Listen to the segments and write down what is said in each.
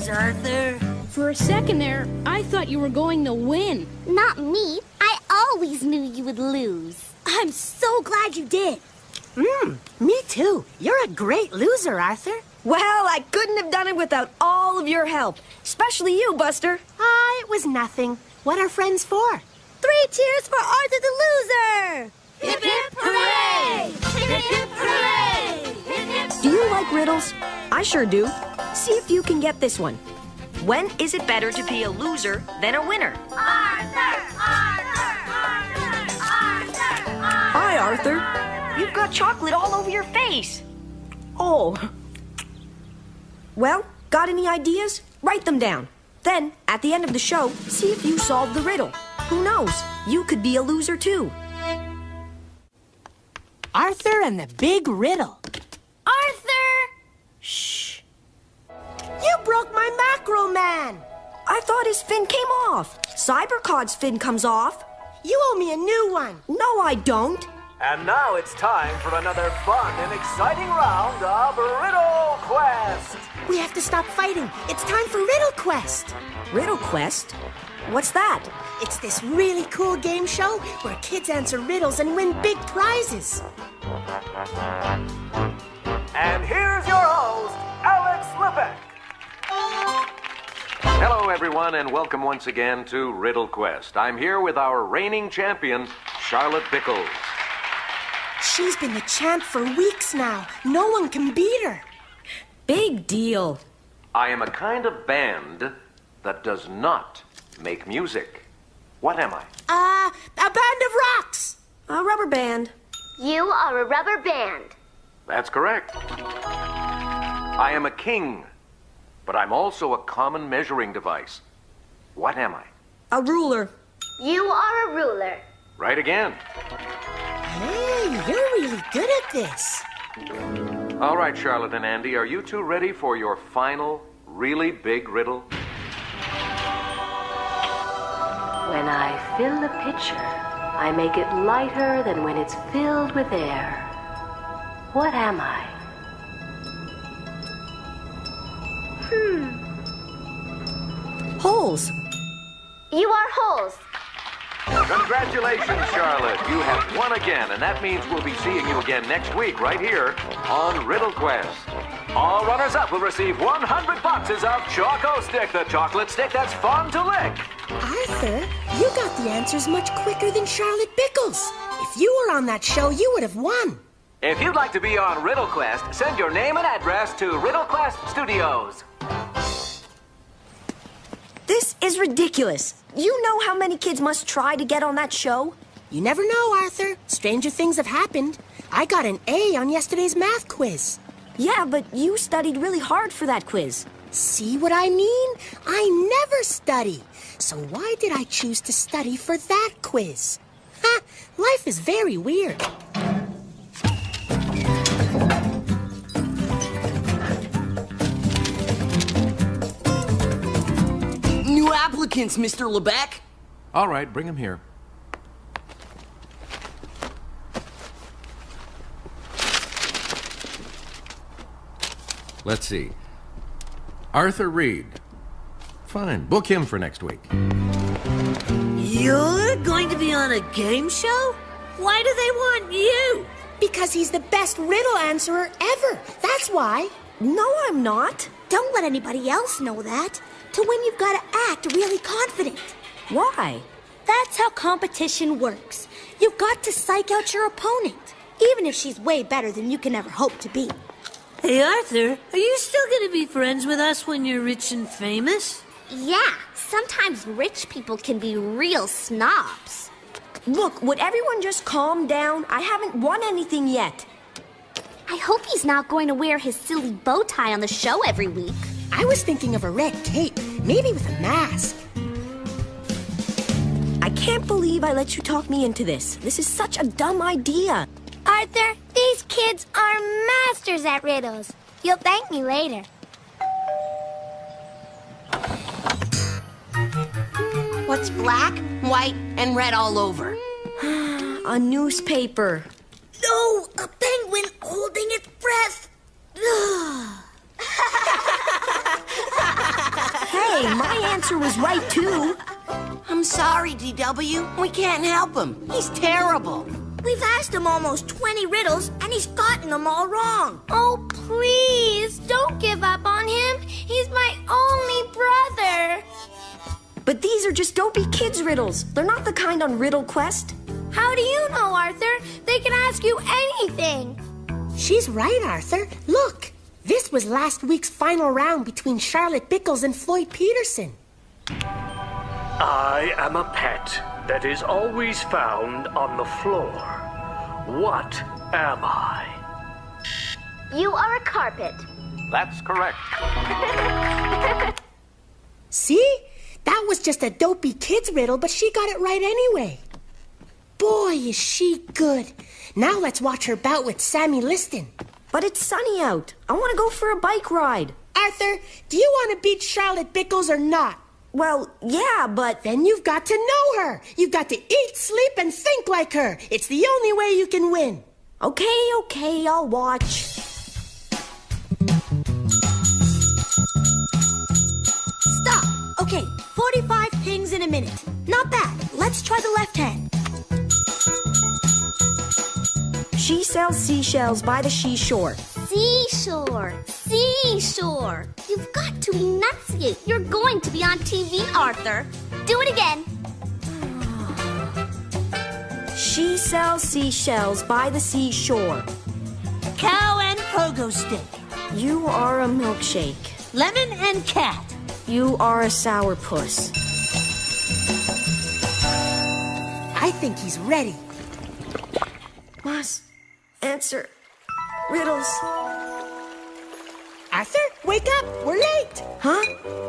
lose, Arthur. For a second there, I thought you were going to win. Not me. I always knew you would lose. I'm so glad you did. Me too. You're a great loser, Arthur. Well, I couldn't have done it without all of your help. Especially you, Buster. It was nothing. What are friends for? 3 cheers for Arthur the loser! Hip hip hooray! Hip hip hooray! Hip hip. Do you like riddles? I sure do. See if you can get this one. When is it better to be a loser than a winner? Arthur! Arthur! Arthur! Arthur! Arthur! Hi, Arthur. You've got chocolate all over your face. Oh. Well, got any ideas? Write them down. Then, at the end of the show, see if you solved the riddle. Who knows? You could be a loser, too. Arthur and the Big Riddle. Arthur! Shh. You broke my macro man. I thought his fin came off. Cybercod's fin comes off. You owe me a new one. No, I don't. And now it's time for another fun and exciting round of Riddle Quest. We have to stop fighting. It's time for Riddle Quest. Riddle Quest? What's that? It's this really cool game show where kids answer riddles and win big prizes. And here's your host, Alex Lebeck. Hello, everyone, and welcome once again to Riddle Quest. I'm here with our reigning champion, Charlotte Pickles. She's been the champ for weeks now. No one can beat her. Big deal. I am a kind of band that does not make music. What am I? A band of rocks. A rubber band. You are a rubber band. That's correct. I am a king, but I'm also a common measuring device. What am I? A ruler. You are a ruler. Right again. Hey, you're really good at this. All right, Charlotte and Andy, are you two ready for your final, really big riddle? When I fill a pitcher, I make it lighter than when it's filled with air. What am I? Holes. You are holes. Congratulations, Charlotte. You have won again, and that means we'll be seeing you again next week right here on Riddle Quest. All runners-up will receive 100 boxes of Choco Stick, the chocolate stick that's fun to lick. Arthur, you got the answers much quicker than Charlotte Pickles. If you were on that show, you would have won. If you'd like to be on Riddle Quest, send your name and address to Riddle Quest Studios. This is ridiculous. You know how many kids must try to get on that show? You never know, Arthur. Stranger things have happened. I got an A on yesterday's math quiz. Yeah, but you studied really hard for that quiz. See what I mean? I never study. So why did I choose to study for that quiz? Ha! Life is very weird. New applicants, Mr. Lebeck. All right, bring him here. Let's see. Arthur Reed. Fine, book him for next week. You're going to be on a game show? Why do they want you? Because he's the best riddle answerer ever. That's why. No, I'm not. Don't let anybody else know that. To win, you've got to act really confident. Why? That's how competition works. You've got to psych out your opponent, even if she's way better than you can ever hope to be. Hey, Arthur, are you still going to be friends with us when you're rich and famous? Yeah, sometimes rich people can be real snobs. Look, would everyone just calm down? I haven't won anything yet. I hope he's not going to wear his silly bow tie on the show every week. I was thinking of a red cape, maybe with a mask. I can't believe I let you talk me into this. This is such a dumb idea. Arthur, these kids are masters at riddles. You'll thank me later. What's black, white, and red all over? A newspaper. No, a penguin holding its breath. Hey, my answer was right, too. I'm sorry, DW. We can't help him. He's terrible. We've asked him almost 20 riddles, and he's gotten them all wrong. Oh, please, don't give up on him. He's my only brother. But these are just dopey kids' riddles. They're not the kind on Riddle Quest. How do you know, Arthur? They can ask you anything. She's right, Arthur. Look, this was last week's final round between Charlotte Bickles and Floyd Peterson. I am a pet that is always found on the floor. What am I? You are a carpet. That's correct. See? That was just a dopey kid's riddle, but she got it right anyway. Boy, is she good. Now let's watch her bout with Sammy Liston. But it's sunny out. I want to go for a bike ride. Arthur, do you want to beat Charlotte Bickles or not? Well, yeah, but... Then you've got to know her. You've got to eat, sleep, and think like her. It's the only way you can win. Okay, I'll watch. Stop. Okay, 45 pings in a minute. Not bad. Let's try the left hand. She sells seashells by the seashore. Seashore. Seashore. You've got to enunciate. You're going to be on TV, Arthur. Do it again. She sells seashells by the seashore. Cow and pogo stick. You are a milkshake. Lemon and cat. You are a sourpuss. I think he's ready. Must answer riddles. Arthur, wake up. We're late. Huh?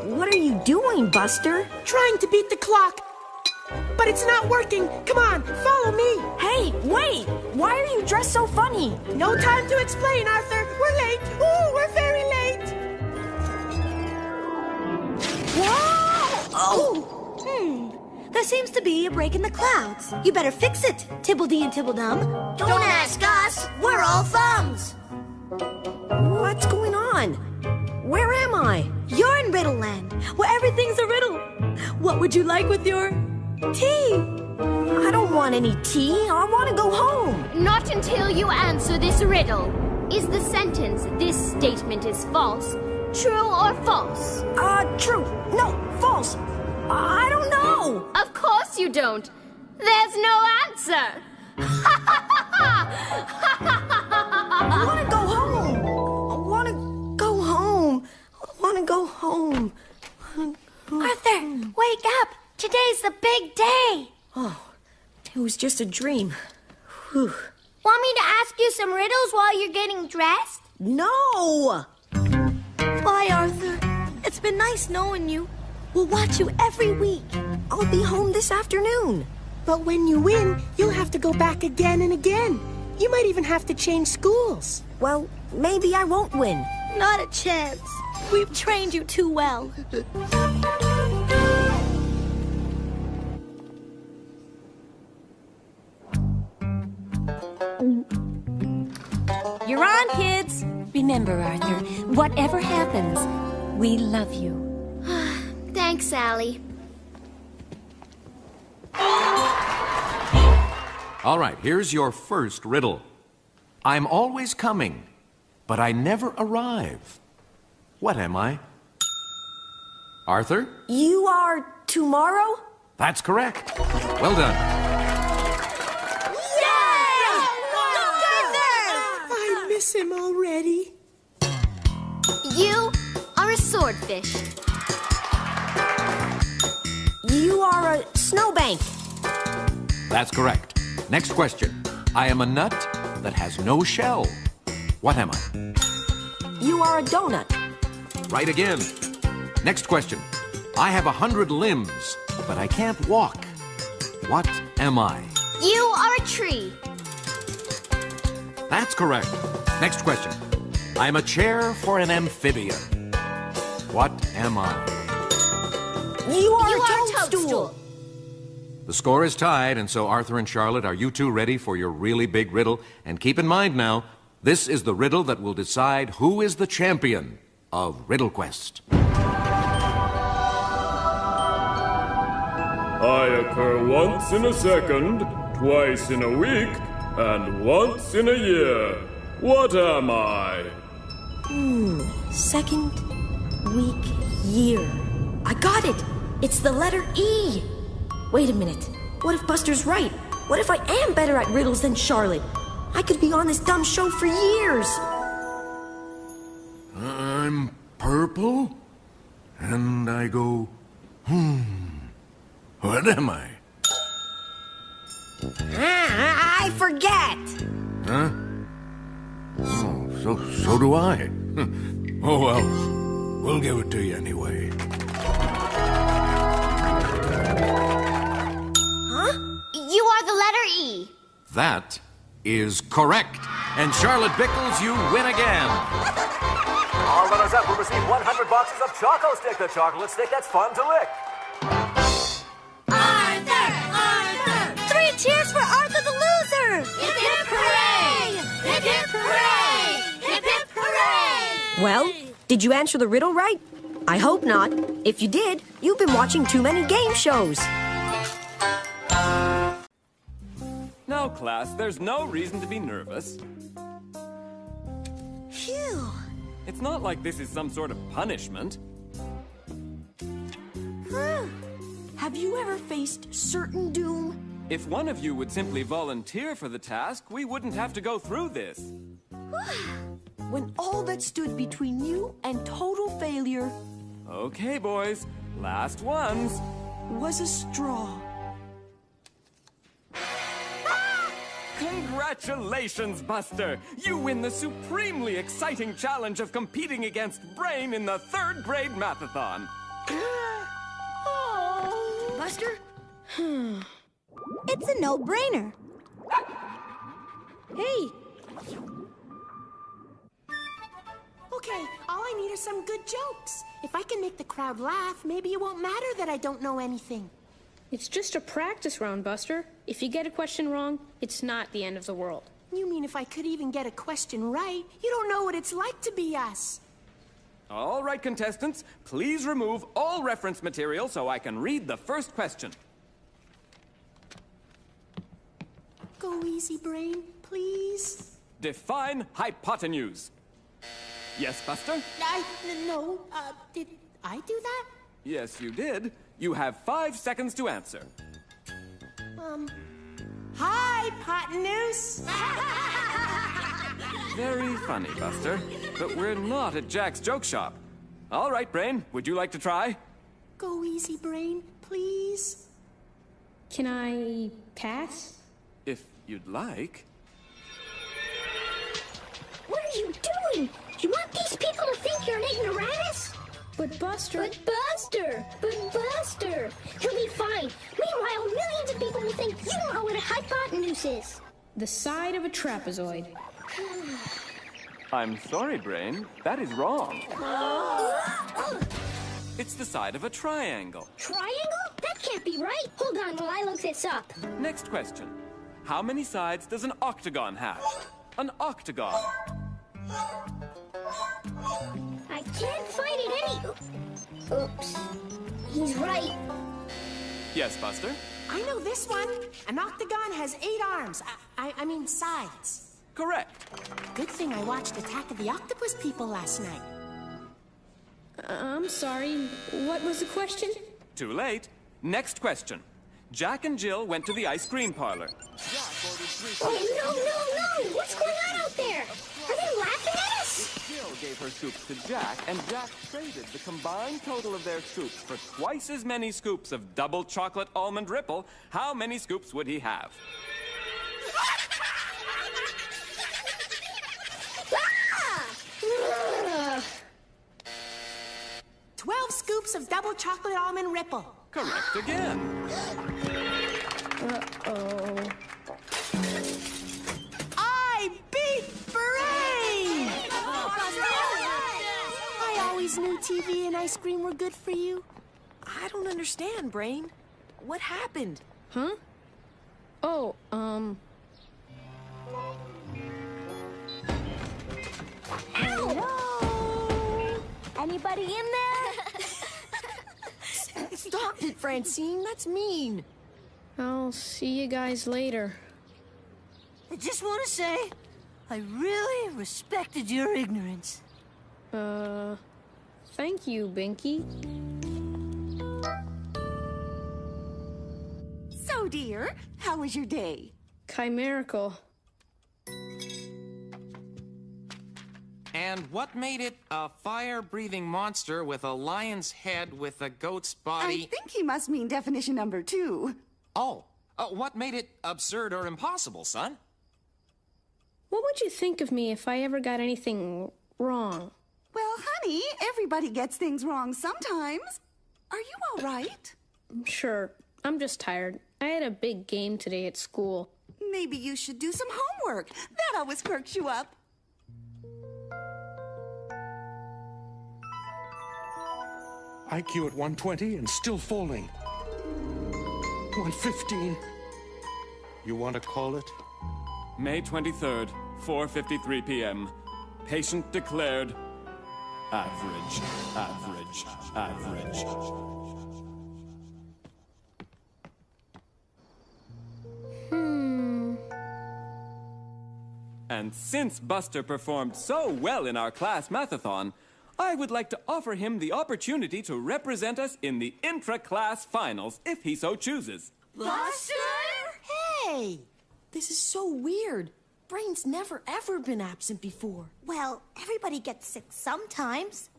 What are you doing, Buster? Trying to beat the clock. But it's not working. Come on, follow me. Hey, wait! Why are you dressed so funny? No time to explain, Arthur. We're late. Ooh, we're very late. Whoa! Oh! There seems to be a break in the clouds. You better fix it, Tibbledy and Tibbledum. Don't ask us. We're all thumbs. What's going on? Where am I? You're in Riddle Land, where everything's a riddle. What would you like with your tea? I don't want any tea. I want to go home. Not until you answer this riddle. Is the sentence, "This statement is false," true or false? True. No, false. I don't know. Of course you don't. There's no answer. I want to go home. I want to go home. I want to go home. Arthur, wake up. Today's the big day. Oh, it was just a dream. Whew. Want me to ask you some riddles while you're getting dressed? No! Bye, Arthur. It's been nice knowing you. We'll watch you every week. I'll be home this afternoon. But when you win, you'll have to go back again and again. You might even have to change schools. Well, maybe I won't win. Not a chance. We've trained you too well. You're on, kids. Remember, Arthur, whatever happens, we love you. Thanks, Sally. All right, here's your first riddle. I'm always coming, but I never arrive. What am I? Arthur? You are tomorrow? That's correct. Well done. I miss him already. You are a swordfish. You are a snowbank. That's correct. Next question. I am a nut that has no shell. What am I? You are a donut. Right again. Next question. I have 100 limbs, but I can't walk. What am I? You are a tree. That's correct. Next question. I'm a chair for an amphibian. What am I? You are You a are a toadstool. toadstool. The score is tied, and so Arthur and Charlotte, are you two ready for your really big riddle? And keep in mind now, this is the riddle that will decide who is the champion of Riddle Quest. I occur once in a second, twice in a week, and once in a year. What am I? Second, week, year. I got it! It's the letter E! Wait a minute. What if Buster's right? What if I am better at riddles than Charlotte? I could be on this dumb show for years. I'm purple, and I go, What am I? I forget! Huh? Oh, so do I. Oh, well, we'll give it to you anyway. Huh? You are the letter E. That is correct. And Charlotte Bickles, you win again. All runners up will receive 100 boxes of Choco Stick, the chocolate stick that's fun to lick. Arthur! Arthur! 3 cheers for Arthur the loser! Hip hip hooray! Hip hip hooray! Hip hip hooray! Well, did you answer the riddle right? I hope not. If you did, you've been watching too many game shows. Now, class, there's no reason to be nervous. Phew. It's not like this is some sort of punishment. Have you ever faced certain doom? If one of you would simply volunteer for the task, we wouldn't have to go through this. When all that stood between you and total failure Okay, boys, last ones. was a straw. Congratulations, Buster! You win the supremely exciting challenge of competing against Brain in the 3rd grade mathathon. Buster? It's a no-brainer. Hey! Okay, all I need are some good jokes. If I can make the crowd laugh, maybe it won't matter that I don't know anything. It's just a practice round, Buster. If you get a question wrong, it's not the end of the world. You mean if I could even get a question right? You don't know what it's like to be us. All right, contestants, please remove all reference material so I can read the first question. Go easy, Brain, please. Define hypotenuse. Yes, Buster? No, did I do that? Yes, you did. You have 5 seconds to answer. Hypotenuse! Very funny, Buster. But we're not at Jack's joke shop. All right, Brain, would you like to try? Go easy, Brain, please. Can I pass? If you'd like. What are you doing? You want these people to think you're an ignoramus? But Buster... But Buster! You'll be fine. Meanwhile, millions of people will think you don't know what a hypotenuse is. The side of a trapezoid. I'm sorry, Brain. That is wrong. It's the side of a triangle. Triangle? That can't be right. Hold on while I look this up. Next question. How many sides does an octagon have? An octagon. I can't find it any... Oops. He's right. Yes, Buster? I know this one. An octagon has 8 arms. I mean sides. Correct. Good thing I watched Attack of the Octopus People last night. I'm sorry. What was the question? Too late. Next question. Jack and Jill went to the ice cream parlor. Oh, no! What's going on out there? Are they laughing at us? Jill gave her scoops to Jack, and Jack traded the combined total of their scoops for twice as many scoops of double chocolate almond ripple. How many scoops would he have? 12 scoops of double chocolate almond ripple. Correct again. Uh-oh. I beat Brain! I always knew TV and ice cream were good for you. I don't understand, Brain. What happened? Huh? Oh, Hello? Anybody in there? Stop it, Francine. That's mean. I'll see you guys later. I just want to say, I really respected your ignorance. Thank you, Binky. So, dear, how was your day? Chimerical. And what made it a fire-breathing monster with a lion's head with a goat's body? I think he must mean definition number 2. Oh, what made it absurd or impossible, son? What would you think of me if I ever got anything wrong? Well, honey, everybody gets things wrong sometimes. Are you all right? Sure, I'm just tired. I had a big game today at school. Maybe you should do some homework. That always perks you up. IQ at 120 and still falling. 115. You want to call it? May 23rd, 4:53 p.m. Patient declared average, average, average. And since Buster performed so well in our class mathathon, I would like to offer him the opportunity to represent us in the intra-class finals, if he so chooses. Buster? Hey! This is so weird. Brain's never ever been absent before. Well, everybody gets sick sometimes.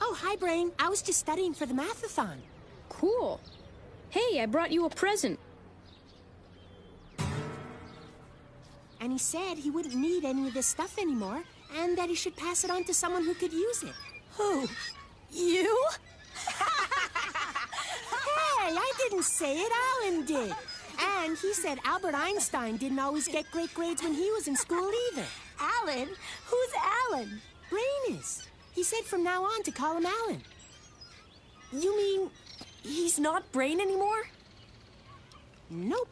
Oh, hi, Brain. I was just studying for the mathathon. Cool. Hey, I brought you a present. And he said he wouldn't need any of this stuff anymore, and that he should pass it on to someone who could use it. Who? You? Hey, I didn't say it, Alan did. And he said Albert Einstein didn't always get great grades when he was in school either. Alan? Who's Alan? Brain is. He said from now on to call him Alan. You mean he's not Brain anymore? Nope.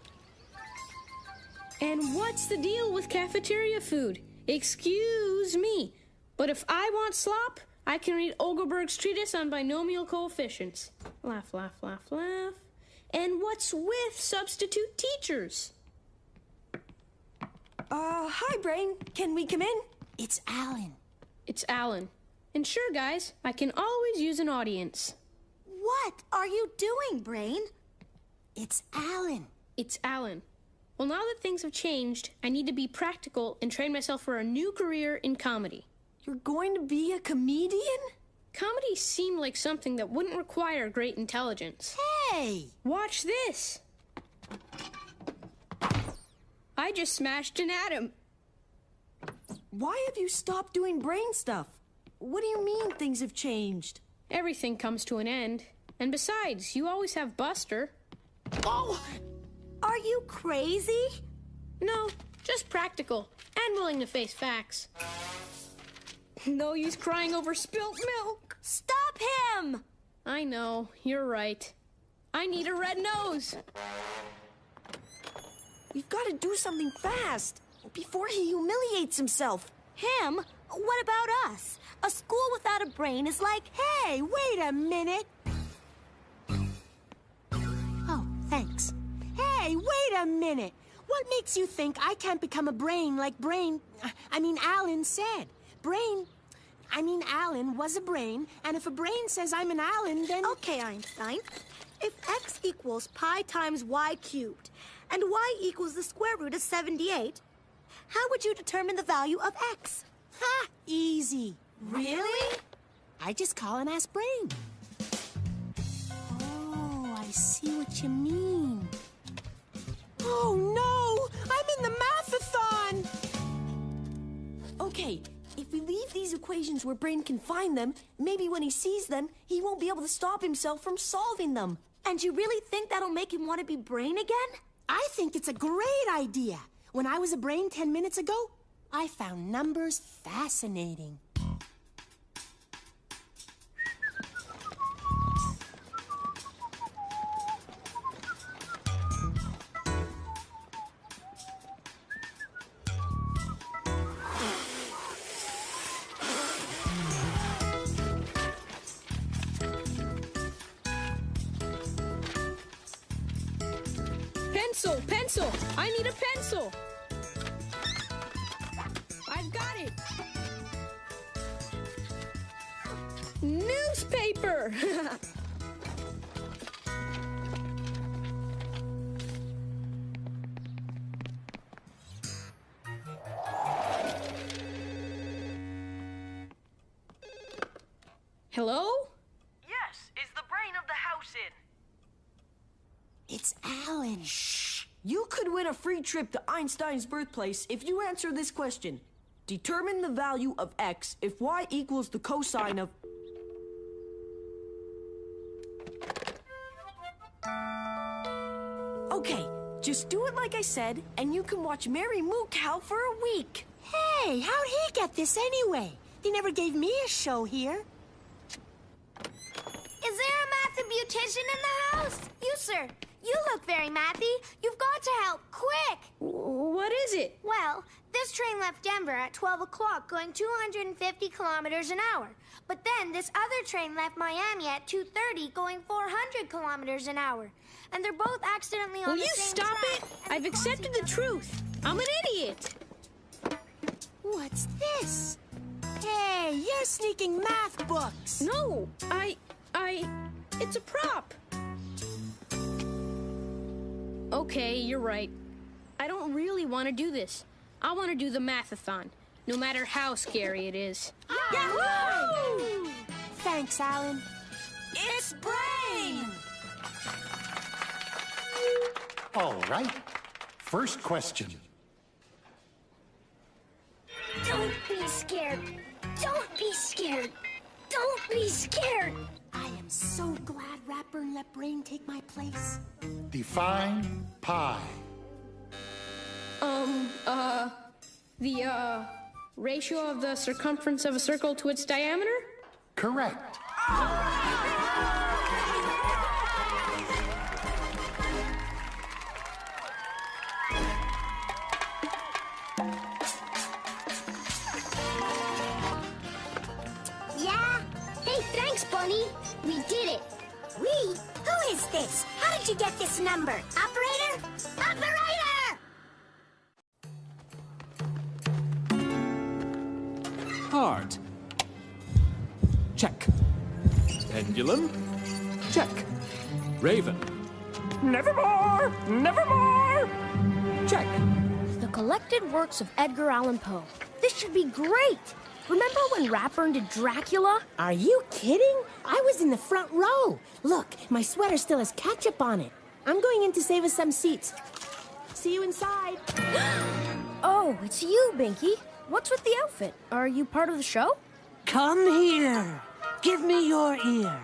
And what's the deal with cafeteria food? Excuse me, but if I want slop, I can read Ogelberg's treatise on binomial coefficients. Laugh, laugh, laugh, laugh. And what's with substitute teachers? Hi, Brain. Can we come in? It's Alan. It's Alan. And sure, guys, I can always use an audience. What are you doing, Brain? It's Alan. It's Alan. Well, now that things have changed, I need to be practical and train myself for a new career in comedy. You're going to be a comedian? Comedy seemed like something that wouldn't require great intelligence. Hey! Watch this! I just smashed an atom. Why have you stopped doing brain stuff? What do you mean things have changed? Everything comes to an end. And besides, you always have Buster. Oh! Are you crazy? No, just practical and willing to face facts. No use crying over spilt milk. Stop him! I know, you're right. I need a red nose. We've got to do something fast before he humiliates himself. Him? What about us? A school without a brain is like... Hey, wait a minute. Oh, thanks. Hey, wait a minute. What makes you think I can't become a brain like Alan said? Alan was a brain, and if a brain says I'm an Alan, then... Okay, Einstein. If x equals pi times y cubed, and y equals the square root of 78, how would you determine the value of x? Ha! Easy. Really? I just call and ask Brain. Oh, I see what you mean. Oh, no! I'm in the mathathon! Okay, if we leave these equations where Brain can find them, maybe when he sees them, he won't be able to stop himself from solving them. And you really think that'll make him want to be Brain again? I think it's a great idea. When I was a brain 10 minutes ago, I found numbers fascinating. Pencil! Pencil! I need a pencil! I've got it! Newspaper! Hello? Yes, is the brain of the house in? It's Alan. Shh! You could win a free trip to Einstein's birthplace if you answer this question. Determine the value of x if y equals the cosine of... Okay, just do it like I said, and you can watch Mary Moo Cow for a week. Hey, how'd he get this anyway? They never gave me a show here. Is there a mathematician in the house? You, sir. You look very mathy. You've got to help, quick! What is it? Well, this train left Denver at 12 o'clock going 250 kilometers an hour. But then this other train left Miami at 2:30 going 400 kilometers an hour. And they're both accidentally on Will the you same stop track, it? and I've accepted the truth. I'm an idiot. What's this? Hey, you're sneaking math books. No, it's a prop. Okay, you're right. I don't really want to do this. I want to do the mathathon, no matter how scary it is. Yahoo! Thanks, Alan. It's brain! All right. First question. Don't be scared. Don't be scared. Don't be scared. I am so glad Ratburn let Brain take my place. Define pi. The ratio of the circumference of a circle to its diameter? Correct. Yeah? Hey, thanks, Bunny. We did it. We? Who is this? How did you get this number? Operator? Operator! Heart. Check. Pendulum. Check. Raven. Nevermore! Nevermore! Check. The collected works of Edgar Allan Poe. This should be great. Remember when Ratburn did Dracula? Are you kidding? I was in the front row. Look, my sweater still has ketchup on it. I'm going in to save us some seats. See you inside. Oh, it's you, Binky. What's with the outfit? Are you part of the show? Come here. Give me your ear.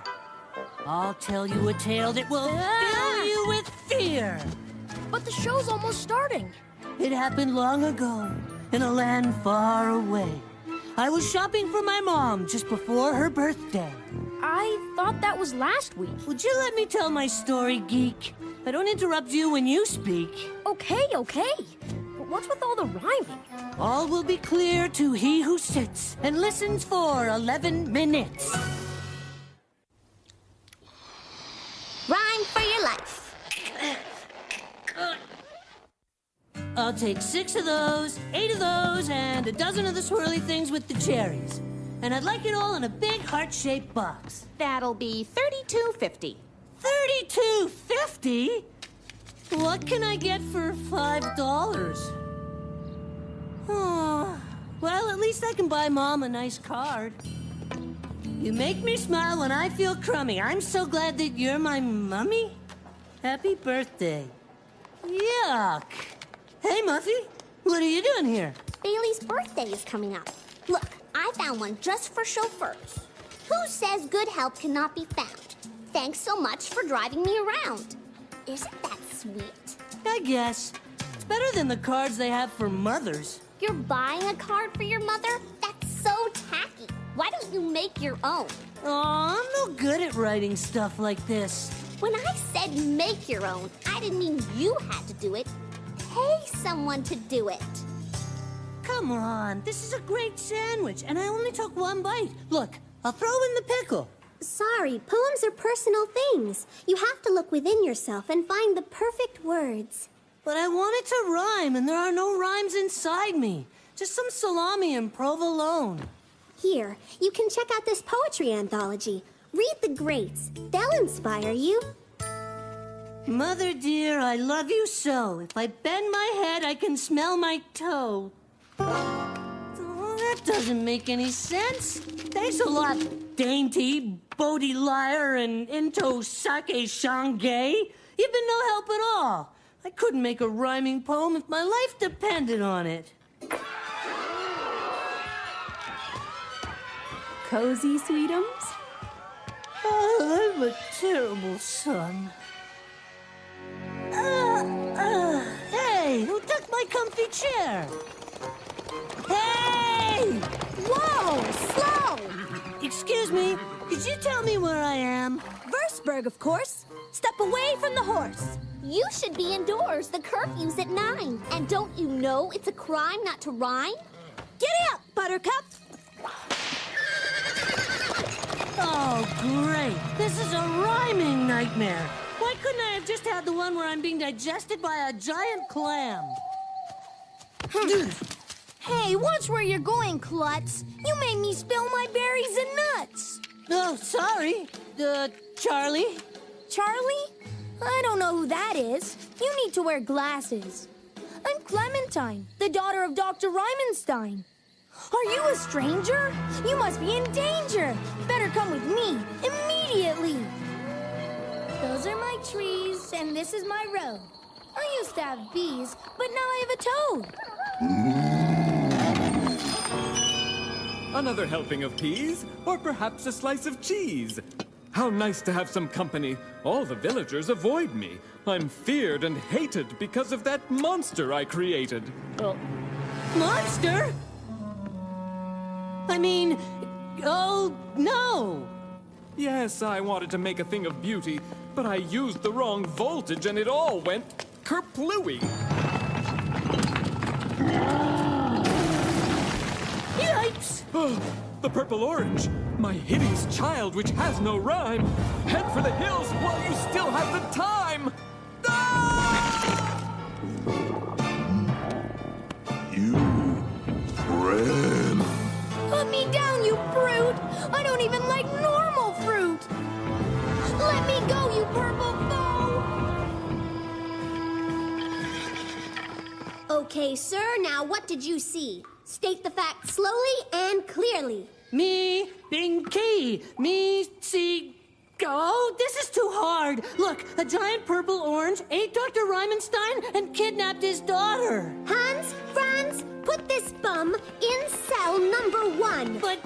I'll tell you a tale that will fill you with fear. But the show's almost starting. It happened long ago, in a land far away. I was shopping for my mom just before her birthday. I thought that was last week. Would you let me tell my story, geek? I don't interrupt you when you speak. Okay. But what's with all the rhyming? All will be clear to he who sits and listens for 11 minutes. Rhyme for your life. I'll take 6 of those, 8 of those, and a dozen of the swirly things with the cherries. And I'd like it all in a big heart-shaped box. That'll be $32.50. $32.50? What can I get for $5? Oh, well, at least I can buy Mom a nice card. You make me smile when I feel crummy. I'm so glad that you're my mummy. Happy birthday. Yuck. Hey, Muffy, what are you doing here? Bailey's birthday is coming up. Look, I found one just for chauffeurs. Who says good help cannot be found? Thanks so much for driving me around. Isn't that sweet? I guess. It's better than the cards they have for mothers. You're buying a card for your mother? That's so tacky. Why don't you make your own? Aw, I'm no good at writing stuff like this. When I said make your own, I didn't mean you had to do it. Pay someone to do it. Come on, this is a great sandwich, and I only took one bite. Look, I'll throw in the pickle. Sorry, poems are personal things. You have to look within yourself and find the perfect words. But I want it to rhyme, and there are no rhymes inside me. Just some salami and provolone. Here, you can check out this poetry anthology. Read the greats. They'll inspire you. Mother dear, I love you so. If I bend my head, I can smell my toe. Oh, that doesn't make any sense. Thanks a lot, Dainty, Bodhi Liar, and Into Sake Shanghai. You've been no help at all. I couldn't make a rhyming poem if my life depended on it. Cozy, sweetums? Oh, I'm a terrible son. Hey, who took my comfy chair? Hey! Whoa, slow! Excuse me, could you tell me where I am? Versberg, of course. Step away from the horse. You should be indoors. The curfew's at 9. And don't you know it's a crime not to rhyme? Giddy up, Buttercup! Oh, great. This is a rhyming nightmare. Why couldn't I have just had the one where I'm being digested by a giant clam? Hey, watch where you're going, Klutz. You made me spill my berries and nuts. Oh, sorry. Charlie? Charlie? I don't know who that is. You need to wear glasses. I'm Clementine, the daughter of Dr. Rymenstein. Are you a stranger? You must be in danger. Better come with me immediately. Those are my trees, and this is my road. I used to have bees, but now I have a toad. Another helping of peas, or perhaps a slice of cheese. How nice to have some company. All the villagers avoid me. I'm feared and hated because of that monster I created. Monster? I mean, oh, no. Yes, I wanted to make a thing of beauty, but I used the wrong voltage and it all went kerplooey. Yikes! Oh, the purple-orange, my hideous child which has no rhyme. Head for the hills while you still have the time. You ran. Put me down, you brute! I don't even like normal fruit! Let me go, you purple foe! Okay, sir, now what did you see? State the facts slowly and clearly. Me, Binky, me, see... Oh, this is too hard. Look, a giant purple orange ate Dr. Rymenstein and kidnapped his daughter. Hans, Franz, put this bum in cell number 1. But...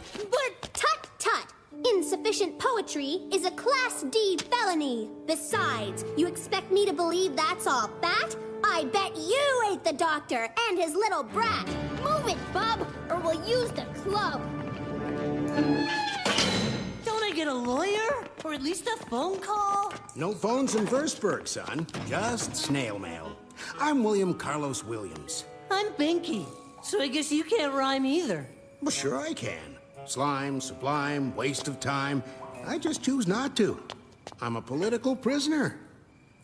Tut, tut. Insufficient poetry is a Class D felony. Besides, you expect me to believe that's all that? I bet you ate the doctor and his little brat. Move it, bub, or we'll use the club. Don't I get a lawyer? Or at least a phone call? No phones in Versberg, son. Just snail mail. I'm William Carlos Williams. I'm Binky, so I guess you can't rhyme either. Well, sure I can. Slime, sublime, waste of time. I just choose not to. I'm a political prisoner.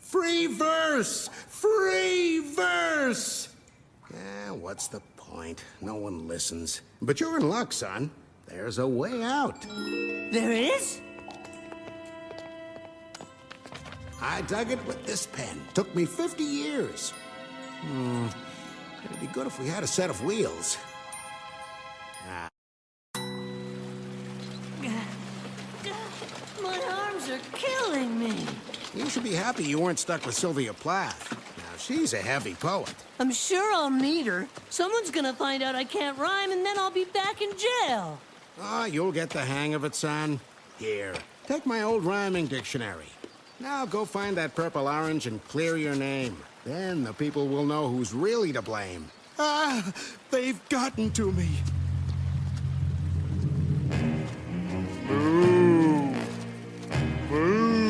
Free verse! Free verse! Yeah, what's the point? No one listens. But you're in luck, son. There's a way out. There is? I dug it with this pen. Took me 50 years. It'd be good if we had a set of wheels. My arms are killing me. You should be happy you weren't stuck with Sylvia Plath. Now, she's a heavy poet. I'm sure I'll meet her. Someone's gonna find out I can't rhyme, and then I'll be back in jail. Ah, you'll get the hang of it, son. Here, take my old rhyming dictionary. Now go find that purple orange and clear your name. Then the people will know who's really to blame. Ah, they've gotten to me. Boo! Boo!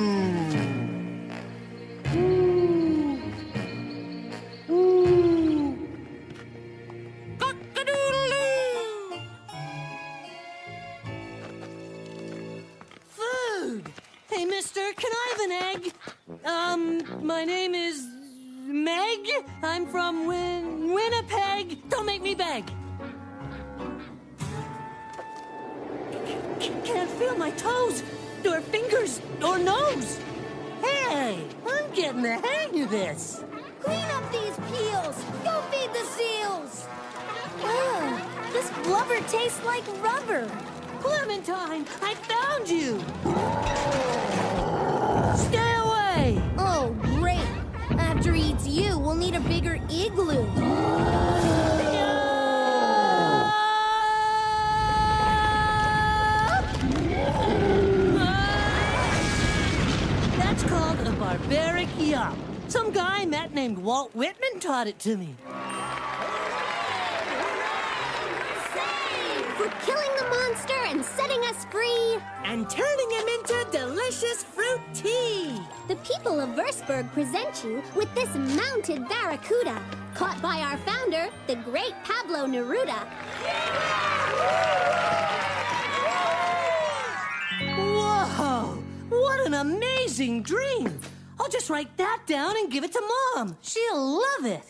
Food! Hey, mister, can I have an egg? My name is... Meg? I'm from Winnipeg. Don't make me beg. Can't feel my toes, or fingers, or nose. Hey, I'm getting the hang of this. Clean up these peels. Go feed the seals. Ugh, this blubber tastes like rubber. Clementine, I found you. Stay away. Oh, great. After he eats you, we'll need a bigger igloo. That's called a barbaric yop. Some guy I met named Walt Whitman taught it to me. For killing the monster and setting us free. And turning him into delicious fruit tea. The people of Versburg present you with this mounted barracuda, caught by our founder, the great Pablo Neruda. Whoa! What an amazing dream! I'll just write that down and give it to Mom. She'll love it.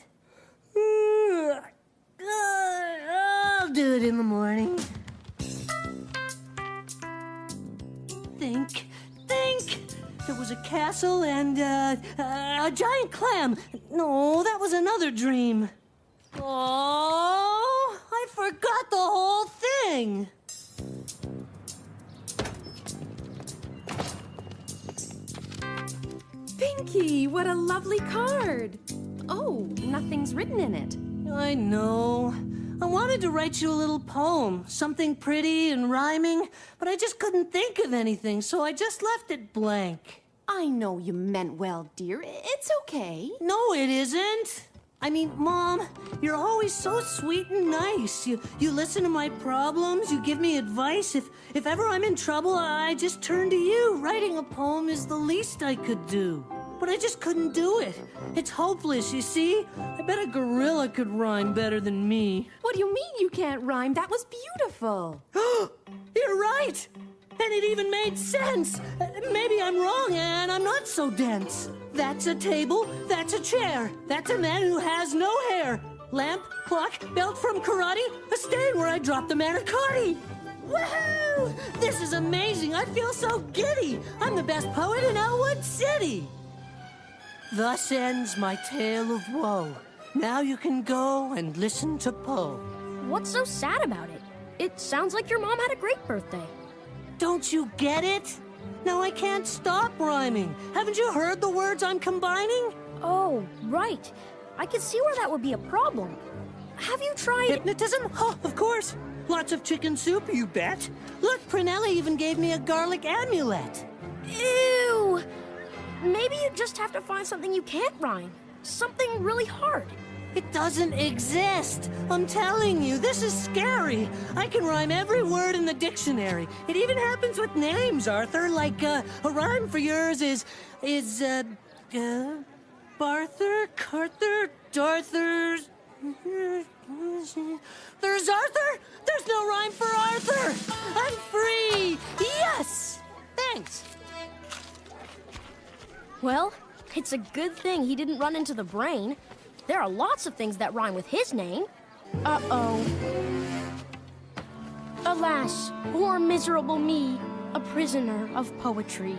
I'll do it in the morning. Think. There was a castle and a giant clam. No, that was another dream. Oh, I forgot the whole thing. Pinky, what a lovely card. Oh, nothing's written in it. I know. I wanted to write you a little poem, something pretty and rhyming, but I just couldn't think of anything, so I just left it blank. I know you meant well, dear. It's okay. No, it isn't. I mean, Mom, you're always so sweet and nice. You listen to my problems, you give me advice. If ever I'm in trouble, I just turn to you. Writing a poem is the least I could do. But I just couldn't do it. It's hopeless, you see? I bet a gorilla could rhyme better than me. What do you mean you can't rhyme? That was beautiful. You're right! And it even made sense. Maybe I'm wrong and I'm not so dense. That's a table, that's a chair. That's a man who has no hair. Lamp, clock, belt from karate, a stain where I dropped the manicotti. Woohoo! This is amazing. I feel so giddy. I'm the best poet in Elwood City. Thus ends my tale of woe. Now you can go and listen to Poe. What's so sad about it? It sounds like your mom had a great birthday. Don't you get it? Now I can't stop rhyming. Haven't you heard the words I'm combining? Oh, right. I could see where that would be a problem. Have you tried... Hypnotism? Oh, of course. Lots of chicken soup, you bet. Look, Prunella even gave me a garlic amulet. Ew! Maybe you just have to find something you can't rhyme. Something really hard. It doesn't exist. I'm telling you, this is scary. I can rhyme every word in the dictionary. It even happens with names, Arthur. Like, a rhyme for yours is Barther, Carther, Darthur. There's Arthur? There's no rhyme for Arthur. I'm free. Yes. Thanks. Well, it's a good thing he didn't run into the brain. There are lots of things that rhyme with his name. Uh-oh. Alas, poor miserable me, a prisoner of poetry.